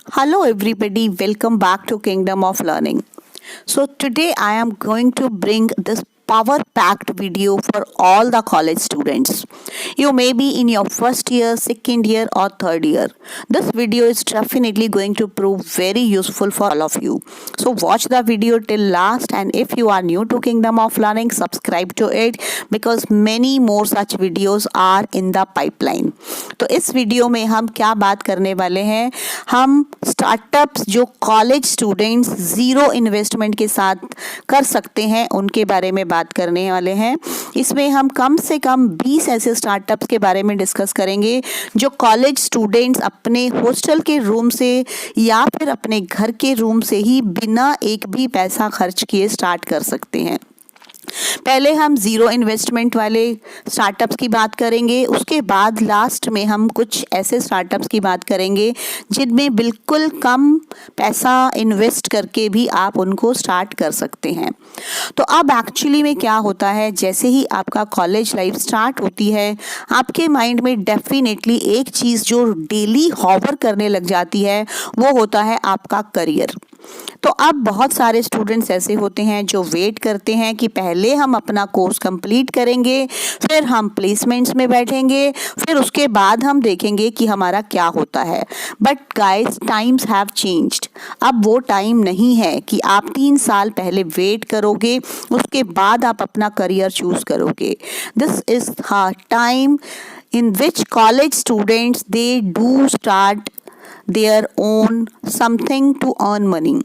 Hello, everybody. Welcome back to Kingdom of Learning. So, today I am going to bring this power packed video for all the college students. You may be in your first year, second year, or third year. This video is definitely going to prove very useful for all of you. So, watch the video till last, and if you are new to Kingdom of Learning, subscribe to it because many more such videos are in the pipeline. तो इस video में हम क्या बात करने वाले हैं, हम स्टार्टअप्स जो कॉलेज स्टूडेंट्स ज़ीरो इन्वेस्टमेंट के साथ कर सकते हैं उनके बारे में बात करने वाले हैं। इसमें हम कम से कम 20 ऐसे स्टार्टअप्स के बारे में डिस्कस करेंगे जो कॉलेज स्टूडेंट्स अपने हॉस्टल के रूम से या फिर अपने घर के रूम से ही बिना एक भी पैसा खर्च किए स्टार्ट कर सकते हैं। पहले हम ज़ीरो इन्वेस्टमेंट वाले स्टार्टअप्स की बात करेंगे, उसके बाद लास्ट में हम कुछ ऐसे स्टार्टअप्स की बात करेंगे जिनमें बिल्कुल कम पैसा इन्वेस्ट करके भी आप उनको स्टार्ट कर सकते हैं। तो अब एक्चुअली में क्या होता है, जैसे ही आपका कॉलेज लाइफ स्टार्ट होती है आपके माइंड में डेफिनेटली एक चीज़ जो डेली हॉवर करने लग जाती है वो होता है आपका करियर। तो अब बहुत सारे स्टूडेंट्स ऐसे होते हैं जो वेट करते हैं कि पहले हम अपना कोर्स कंप्लीट करेंगे, फिर हम प्लेसमेंट्स में बैठेंगे, फिर उसके बाद हम देखेंगे कि हमारा क्या होता है। But guys, times have changed. अब वो टाइम नहीं है कि आप 3 साल पहले वेट करोगे उसके बाद आप अपना करियर चूज करोगे। This is the time in which college students they do start their own something to earn money।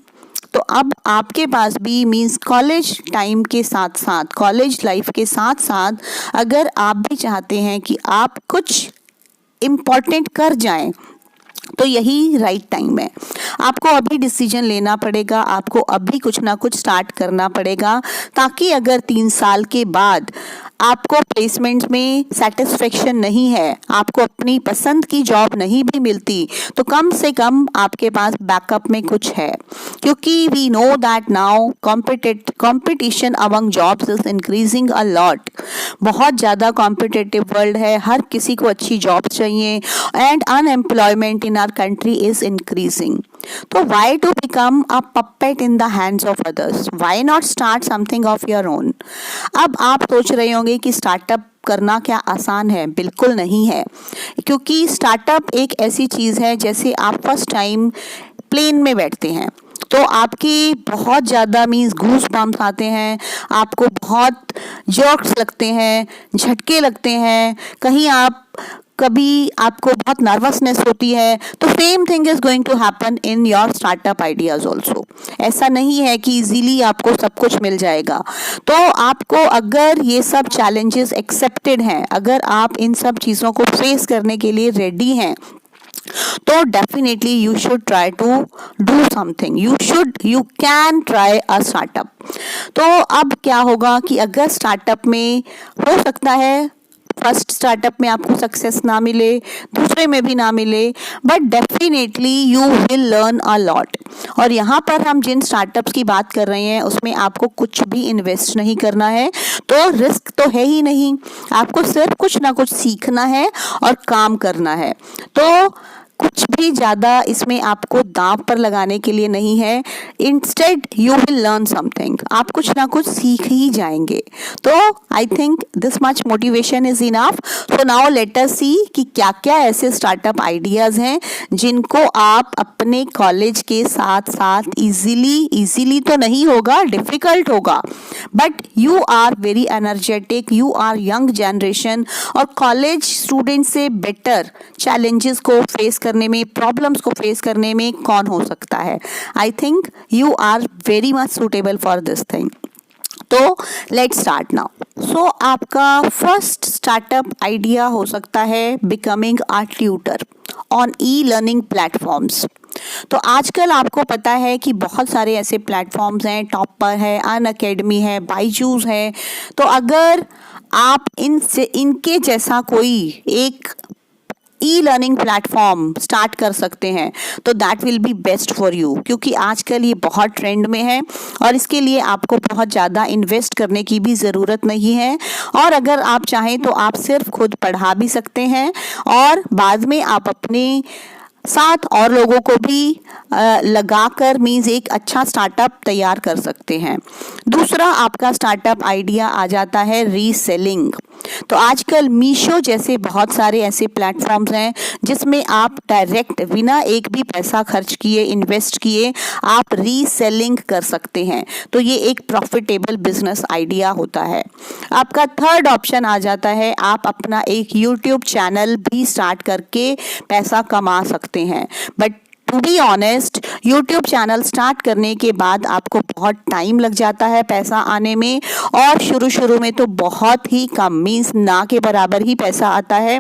तो अब आपके पास भी मीन्स कॉलेज टाइम के साथ साथ, कॉलेज लाइफ के साथ साथ अगर आप भी चाहते हैं कि आप कुछ इम्पॉर्टेंट कर जाएं तो यही राइट टाइम है। आपको अभी डिसीजन लेना पड़ेगा, आपको अभी कुछ ना कुछ स्टार्ट करना पड़ेगा ताकि अगर 3 साल के बाद आपको प्लेसमेंट्स में सेटिस्फेक्शन नहीं है, आपको अपनी पसंद की जॉब नहीं भी मिलती, तो कम से कम आपके पास बैकअप में कुछ है। क्योंकि we know that now competition among jobs is increasing a lot. बहुत ज़्यादा कॉम्पिटिटिव वर्ल्ड है, हर किसी को अच्छी जॉब्स चाहिए and unemployment in our country is increasing. तो why to become a puppet in the hands of others, why not start something of your own. अब आप सोच रहे होंगे कि स्टार्टअप करना क्या आसान है? बिल्कुल नहीं है, क्योंकि स्टार्टअप एक ऐसी चीज़ है जैसे आप फर्स्ट टाइम प्लेन में बैठते हैं तो आपकी बहुत ज़्यादा मीन्स गूस बम्स आते हैं, आपको बहुत जर्क्स लगते हैं, झटके लगते हैं, कभी आपको बहुत नर्वसनेस होती है। तो same thing is going to happen in your startup ideas also. ऐसा नहीं है कि इजीली आपको सब कुछ मिल जाएगा। तो आपको अगर ये सब चैलेंजेस एक्सेप्टेड हैं, अगर आप इन सब चीज़ों को फेस करने के लिए रेडी हैं, तो definitely you should try to do something, you can try a startup. तो अब क्या होगा कि अगर स्टार्टअप में हो सकता है फर्स्ट स्टार्टअप में आपको सक्सेस ना मिले, दूसरे में भी ना मिले, but definitely you will learn a lot. और यहाँ पर हम जिन स्टार्टअप्स की बात कर रहे हैं उसमें आपको कुछ भी इन्वेस्ट नहीं करना है, तो रिस्क तो है ही नहीं, आपको सिर्फ कुछ ना कुछ सीखना है और काम करना है। तो कुछ भी ज़्यादा इसमें आपको दांव पर लगाने के लिए नहीं है। Instead you will learn something, आप कुछ ना कुछ सीख ही जाएंगे। तो I think this much motivation is enough. So now let us see कि क्या क्या ऐसे स्टार्टअप आइडियाज़ हैं जिनको आप अपने कॉलेज के साथ साथ इजीली तो नहीं होगा, डिफ़िकल्ट होगा, but you are very energetic, you are young generation और कॉलेज स्टूडेंट से बेटर चैलेंजेस को फेस करने में, प्रॉब्लम्स को फेस करने में कौन हो सकता है। I think you are very much suitable for this thing. तो लेट्स स्टार्ट नाउ। सो आपका फर्स्ट स्टार्टअप आइडिया हो सकता है becoming a tutor on e learning platforms. तो आजकल आपको पता है कि बहुत सारे ऐसे प्लेटफॉर्म्स हैं, टॉपर है, अनअकैडमी है, बायजूस है। तो अगर आप इनके जैसा कोई एक ई लर्निंग प्लेटफॉर्म स्टार्ट कर सकते हैं तो that will be best for you, क्योंकि आजकल ये बहुत ट्रेंड में है और इसके लिए आपको बहुत ज़्यादा इन्वेस्ट करने की भी ज़रूरत नहीं है। और अगर आप चाहें तो आप सिर्फ खुद पढ़ा भी सकते हैं और बाद में आप अपने साथ और लोगों को भी लगाकर मीन्स एक अच्छा स्टार्टअप तैयार कर सकते हैं। दूसरा आपका स्टार्टअप आइडिया आ जाता है रीसेलिंग। तो आजकल मीशो जैसे बहुत सारे ऐसे प्लेटफॉर्म्स हैं जिसमें आप डायरेक्ट बिना एक भी पैसा खर्च किए, इन्वेस्ट किए, आप रीसेलिंग कर सकते हैं। तो ये एक प्रॉफिटेबल बिजनेस आइडिया होता है। आपका थर्ड ऑप्शन आ जाता है, आप अपना एक यूट्यूब चैनल भी स्टार्ट करके पैसा कमा सकते हैं। But to be honest, YouTube channel start करने के बाद आपको बहुत टाइम लग जाता है पैसा आने में, और शुरू में तो बहुत ही कम मीन्स ना के बराबर ही पैसा आता है।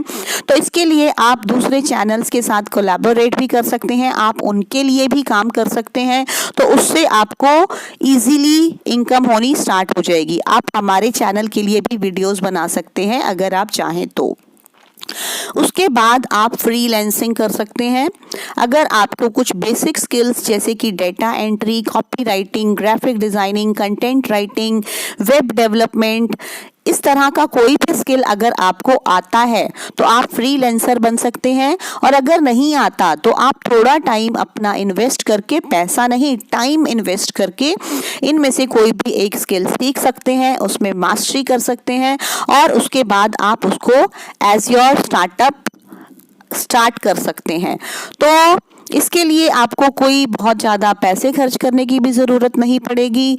तो इसके लिए आप दूसरे चैनल्स के साथ कोलैबोरेट भी कर सकते हैं, आप उनके लिए भी काम कर सकते हैं। तो उससे आपको इजीली इनकम होनी स्टार्ट हो जाएगी। आप हमारे चैनल के लिए भी वीडियोस बना सकते हैं अगर आप चाहें तो। उसके बाद आप फ्रीलांसिंग कर सकते हैं। अगर आपको कुछ बेसिक स्किल्स जैसे कि data entry, copy writing, graphic designing, content writing, web development, इस तरह का कोई भी स्किल अगर आपको आता है तो आप फ्रीलांसर बन सकते हैं। और अगर नहीं आता तो आप थोड़ा टाइम अपना इन्वेस्ट करके, पैसा नहीं टाइम इन्वेस्ट करके, इनमें से कोई भी एक स्किल सीख सकते हैं, उसमें मास्टरी कर सकते हैं, और उसके बाद आप उसको एज योर स्टार्टअप स्टार्ट कर सकते हैं। तो इसके लिए आपको कोई बहुत ज़्यादा पैसे खर्च करने की भी ज़रूरत नहीं पड़ेगी।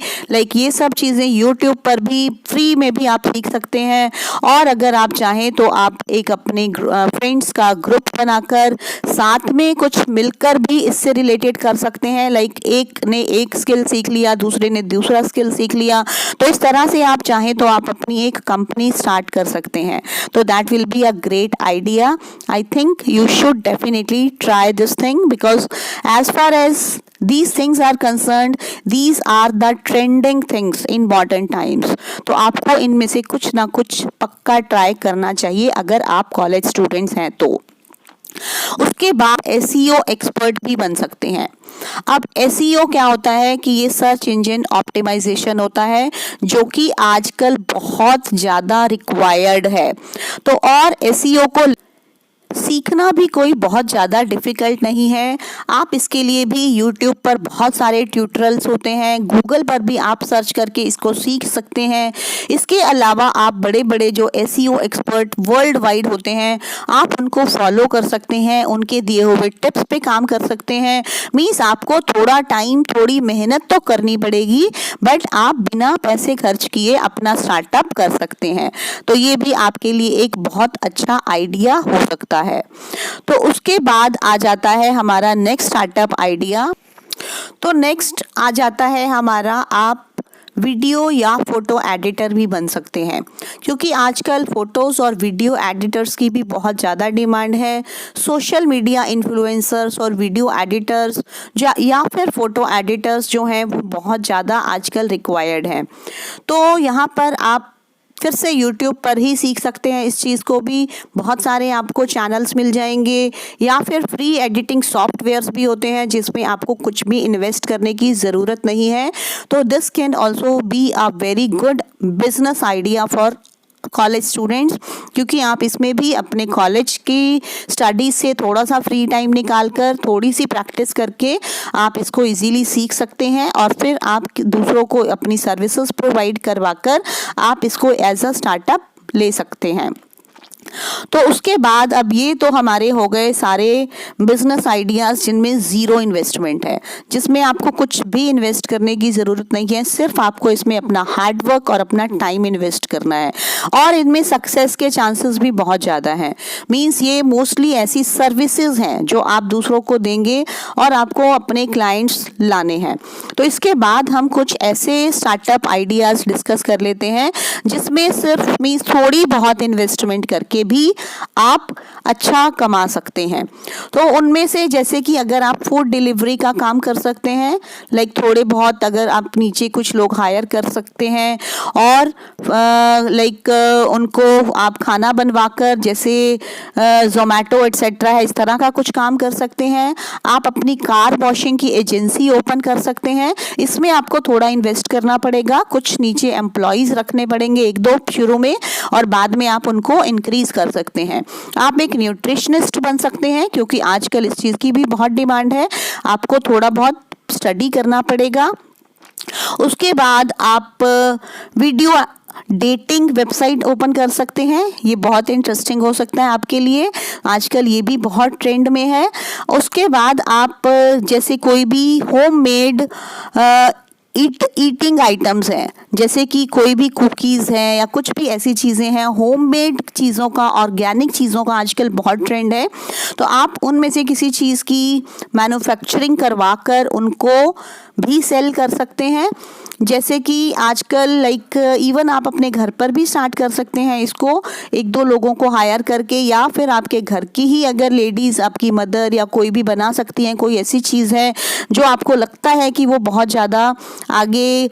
ये सब चीज़ें यूट्यूब पर भी फ्री में भी आप सीख सकते हैं। और अगर आप चाहें तो आप एक अपने फ्रेंड्स का ग्रुप बनाकर साथ में कुछ मिलकर भी इससे रिलेटेड कर सकते हैं। एक ने एक स्किल सीख लिया, दूसरे ने दूसरा स्किल सीख लिया, तो इस तरह से आप चाहें तो आप अपनी एक कंपनी स्टार्ट कर सकते हैं। तो that will be a great idea. I think you should definitely try this thing, because as far as these things are concerned, these are the trending things in modern times. तो आपको इनमें से कुछ ना कुछ पक्का ट्राई करना चाहिए अगर आप कॉलेज स्टूडेंट्स हैं तो। उसके बाद SEO एक्सपर्ट भी बन सकते हैं। अब SEO क्या होता है कि ये सर्च इंजन ऑप्टिमाइजेशन होता है, जो कि आजकल बहुत ज़्यादा रिक्वायर्ड है। तो और SEO को सीखना भी कोई बहुत ज़्यादा डिफ़िकल्ट नहीं है। आप इसके लिए भी यूट्यूब पर बहुत सारे ट्यूटोरियल्स होते हैं, गूगल पर भी आप सर्च करके इसको सीख सकते हैं। इसके अलावा आप बड़े बड़े जो SEO एक्सपर्ट वर्ल्ड वाइड होते हैं, आप उनको फॉलो कर सकते हैं, उनके दिए हुए टिप्स पे काम कर सकते हैं। मीन्स आपको थोड़ा टाइम, थोड़ी मेहनत तो करनी पड़ेगी, बट आप बिना पैसे खर्च किए अपना स्टार्टअप कर सकते हैं। तो ये भी आपके लिए एक बहुत अच्छा आइडिया हो सकता है। तो उसके बाद आ जाता है हमारा नेक्स्ट स्टार्टअप आइडिया। तो नेक्स्ट आ जाता है हमारा, आप वीडियो या फोटो एडिटर भी बन सकते हैं, क्योंकि आजकल फ़ोटोज़ और वीडियो एडिटर्स की भी बहुत ज़्यादा डिमांड है। सोशल मीडिया इन्फ्लुएंसर्स और वीडियो एडिटर्स या फिर फ़ोटो एडिटर्स जो हैं वो बहुत ज़्यादा आजकल रिक्वायर्ड हैं। तो यहाँ पर आप फिर से YouTube पर ही सीख सकते हैं इस चीज़ को भी। बहुत सारे आपको चैनल्स मिल जाएंगे, या फिर फ्री एडिटिंग सॉफ्टवेयर्स भी होते हैं जिसमें आपको कुछ भी इन्वेस्ट करने की ज़रूरत नहीं है। तो this can also be a very good business idea for college students, क्योंकि आप इसमें भी अपने कॉलेज की स्टडीज से थोड़ा सा फ्री टाइम निकाल कर, थोड़ी सी प्रैक्टिस करके आप इसको इजीली सीख सकते हैं, और फिर आप दूसरों को अपनी सर्विसेज प्रोवाइड करवाकर आप इसको एज अ स्टार्टअप ले सकते हैं। तो उसके बाद अब ये तो हमारे हो गए सारे बिजनेस आइडियाज़ जिनमें ज़ीरो इन्वेस्टमेंट है, जिसमें आपको कुछ भी इन्वेस्ट करने की ज़रूरत नहीं है, सिर्फ आपको इसमें अपना हार्डवर्क और अपना टाइम इन्वेस्ट करना है, और इनमें सक्सेस के चांसेस भी बहुत ज़्यादा हैं। मीन्स ये मोस्टली ऐसी सर्विसेज हैं जो आप दूसरों को देंगे और आपको अपने क्लाइंट्स लाने हैं। तो इसके बाद हम कुछ ऐसे स्टार्टअप आइडियाज़ डिस्कस कर लेते हैं जिसमें सिर्फ मीन्स थोड़ी बहुत इन्वेस्टमेंट करके भी आप अच्छा कमा सकते हैं। तो उनमें से जैसे कि अगर आप फूड डिलीवरी का काम कर सकते हैं, थोड़े बहुत अगर आप नीचे कुछ लोग हायर कर सकते हैं, और उनको आप खाना बनवाकर, जैसे जोमेटो एट्सेट्रा है, इस तरह का कुछ काम कर सकते हैं। आप अपनी कार वॉशिंग की एजेंसी ओपन कर सकते हैं। इसमें आपको थोड़ा इन्वेस्ट करना पड़ेगा, कुछ नीचे एम्प्लॉयज़ रखने पड़ेंगे, एक दो शुरू में, और बाद में आप उनको इंक्रीज इंक्रीज कर सकते हैं। आप एक न्यूट्रिशनिस्ट बन सकते हैं, क्योंकि आजकल इस चीज़ की भी बहुत डिमांड है। आपको थोड़ा बहुत स्टडी करना पड़ेगा। उसके बाद आप वीडियो डेटिंग वेबसाइट ओपन कर सकते हैं। ये बहुत इंटरेस्टिंग हो सकता है आपके लिए, आजकल ये भी बहुत ट्रेंड में है। उसके बाद आप जैसे कोई भी होममेड ईटिंग आइटम्स हैं, जैसे कि कोई भी कुकीज़ हैं या कुछ भी ऐसी चीज़ें हैं, होममेड चीज़ों का, ऑर्गेनिक चीज़ों का आजकल बहुत ट्रेंड है। तो आप उनमें से किसी चीज़ की मैन्युफैक्चरिंग करवा कर उनको भी सेल कर सकते हैं। जैसे कि आजकल लाइक इवन आप अपने घर पर भी स्टार्ट कर सकते हैं इसको, एक दो लोगों को हायर करके, या फिर आपके घर की ही अगर लेडीज़, आपकी मदर या कोई भी बना सकती हैं, कोई ऐसी चीज़ है जो आपको लगता है कि वो बहुत ज़्यादा आगे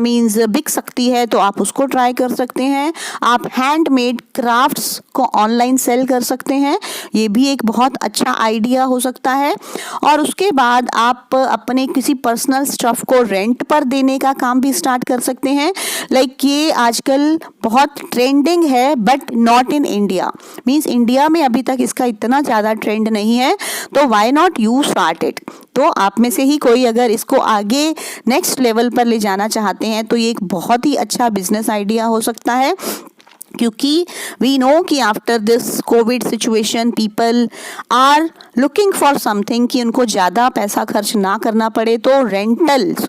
मींस बिक सकती है, तो आप उसको ट्राई कर सकते हैं। आप हैंडमेड क्राफ्ट्स को ऑनलाइन सेल कर सकते हैं, ये भी एक बहुत अच्छा आइडिया हो सकता है। और उसके बाद आप अपने किसी पर्सनल स्टफ को रेंट पर देने का काम भी स्टार्ट कर सकते हैं। लाइक ये आजकल बहुत ट्रेंडिंग है, but not in India, means India में अभी तक इसका इतना ज़्यादा ट्रेंड नहीं है, तो why not you start it. तो आप में से ही कोई अगर इसको आगे नेक्स्ट लेवल पर ले जाना चाहते हैं, तो ये एक बहुत ही अच्छा बिजनेस आइडिया हो सकता है। क्योंकि वी नो कि after this COVID situation people are looking for something कि उनको ज़्यादा पैसा खर्च ना करना पड़े, तो rentals,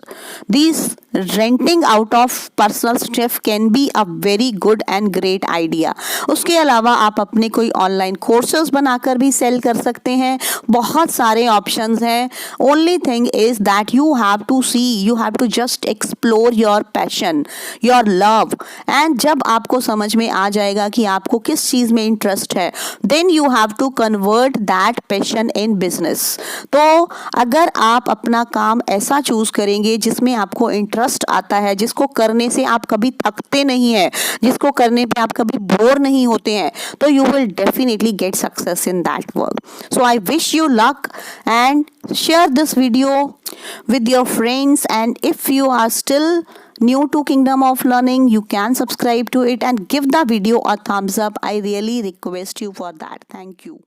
this renting out of personal stuff can be a very good and great idea. उसके अलावा आप अपने कोई ऑनलाइन कोर्सेज बनाकर भी सेल कर सकते हैं, बहुत सारे ऑप्शंस हैं। Only thing is that you have to see, you have to just explore your passion, your love, and जब आपको समझ में आ जाएगा कि आपको किस चीज़ में इंटरेस्ट है, then you have to convert that passion in business. तो अगर आप अपना काम ऐसा चूज करेंगे जिसमें आपको इंटरेस्ट आता है, जिसको करने से आप कभी थकते नहीं हैं, जिसको करने पे आप कभी बोर नहीं होते हैं, तो you will definitely get success in that work. So I wish you luck and share this video with your friends, and if you are still new to Kingdom of Learning, you can subscribe to it and give the video a thumbs up. I really request you for that. Thank you.